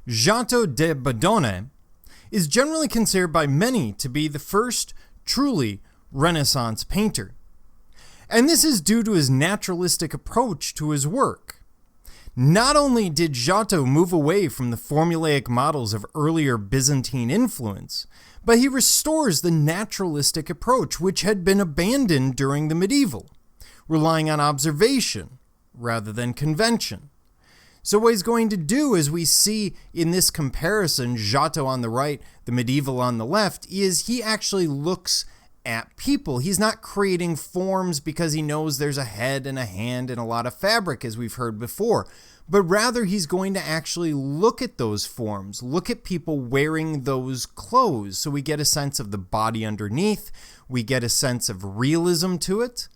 Giotto Madonna is generally considered by many to be the first truly Renaissance painter. And this is due to his naturalistic approach to his work. Not only did Giotto move away from the formulaic models of earlier Byzantine influence, but he restores the naturalistic approach which had been abandoned during the medieval, relying on observation rather than convention. So what he's going to do, as we see in this comparison, Giotto on the right, the medieval on the left, is he actually looks at people. He's not creating forms because he knows there's a head and a hand and a lot of fabric, as we've heard before, but rather he's going to actually look at those forms, look at people wearing those clothes. So we get a sense of the body underneath, we get a sense of realism to it.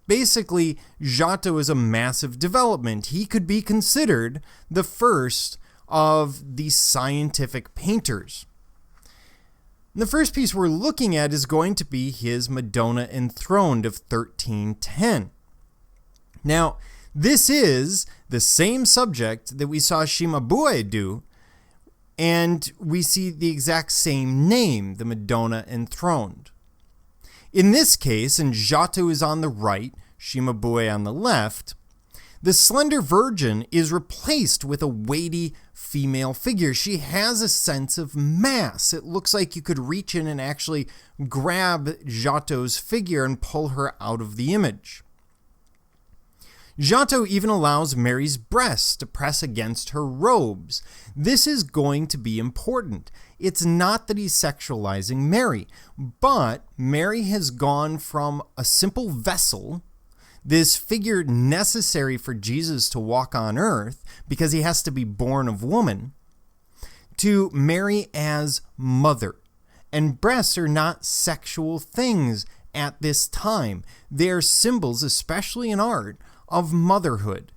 Basically, Giotto is a massive development. He could be considered the first of the scientific painters. The first piece we're looking at is going to be his Madonna Enthroned of 1310. Now, this is the same subject that we saw Cimabue do, and we see the exact same name, the Madonna Enthroned. In this case, and Giotto is on the right, Cimabue on the left, the slender virgin is replaced with a weighty female figure. She has a sense of mass. It looks like you could reach in and actually grab Giotto's figure and pull her out of the image. Giotto even allows Mary's breasts to press against her robes. This is going to be important. It's not that he's sexualizing Mary, but Mary has gone from a simple vessel, this figure necessary for Jesus to walk on earth because he has to be born of woman, to Mary as mother. And breasts are not sexual things at this time. They are symbols, especially in art, of motherhood,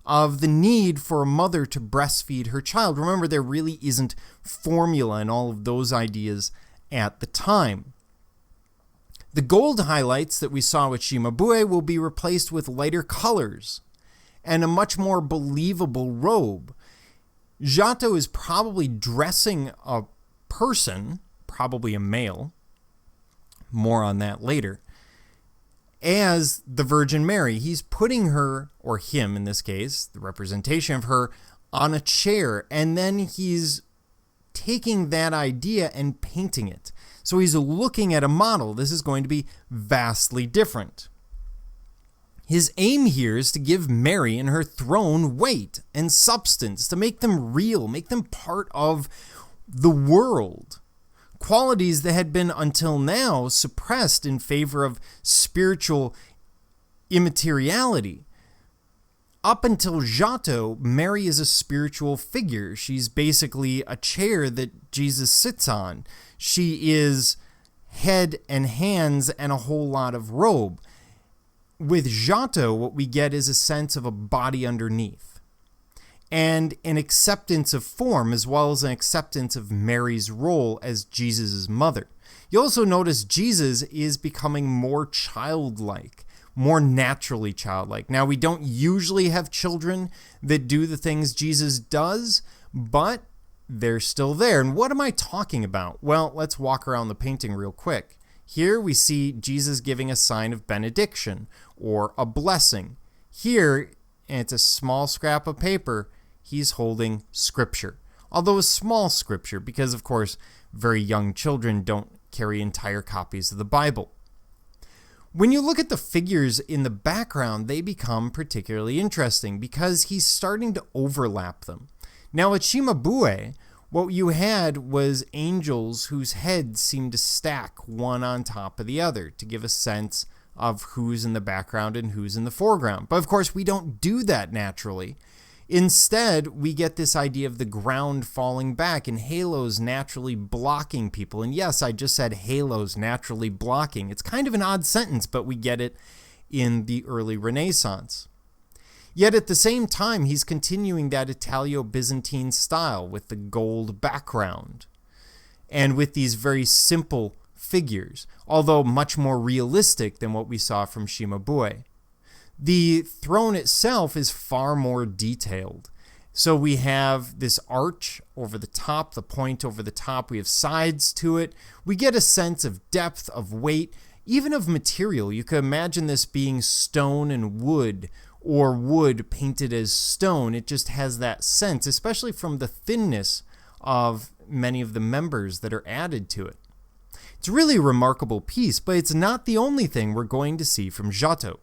of the need for a mother to breastfeed her child. Remember, there really isn't formula in all of those ideas at the time. The gold highlights that we saw with Cimabue will be replaced with lighter colors and a much more believable robe. Giotto is probably dressing a person, probably a male, more on that later, as the Virgin Mary. He's putting her, or him in this case, the representation of her, on a chair, and then he's taking that idea and painting it. So he's looking at a model. This is going to be vastly different. His aim here is to give Mary and her throne weight and substance, to make them real, make them part of the world. Qualities that had been until now suppressed in favor of spiritual immateriality. Up until Giotto, Mary is a spiritual figure. She's basically a chair that Jesus sits on. She is head and hands and a whole lot of robe. With Giotto, what we get is a sense of a body underneath and an acceptance of form, as well as an acceptance of Mary's role as Jesus' mother. You also notice Jesus is becoming more childlike, more naturally childlike. Now, we don't usually have children that do the things Jesus does, but they're still there. And what am I talking about? Well, let's walk around the painting real quick. Here we see Jesus giving a sign of benediction or a blessing. Here, and it's a small scrap of paper, he's holding scripture. Although a small scripture, because of course, very young children don't carry entire copies of the Bible. When you look at the figures in the background, they become particularly interesting because he's starting to overlap them. Now at Cimabue, what you had was angels whose heads seemed to stack one on top of the other to give a sense of who's in the background and who's in the foreground. But of course, we don't do that naturally. Instead, we get this idea of the ground falling back and halos naturally blocking people. And yes, I just said halos naturally blocking. It's kind of an odd sentence, but we get it in the early Renaissance. Yet at the same time, he's continuing that Italo-Byzantine style with the gold background and with these very simple figures, although much more realistic than what we saw from Cimabue. The throne itself is far more detailed. So we have this arch over the top, the point over the top. We have sides to it. We get a sense of depth, of weight, even of material. You could imagine this being stone and wood, or wood painted as stone. It just has that sense, especially from the thinness of many of the members that are added to it. It's really a remarkable piece, but it's not the only thing we're going to see from Giotto.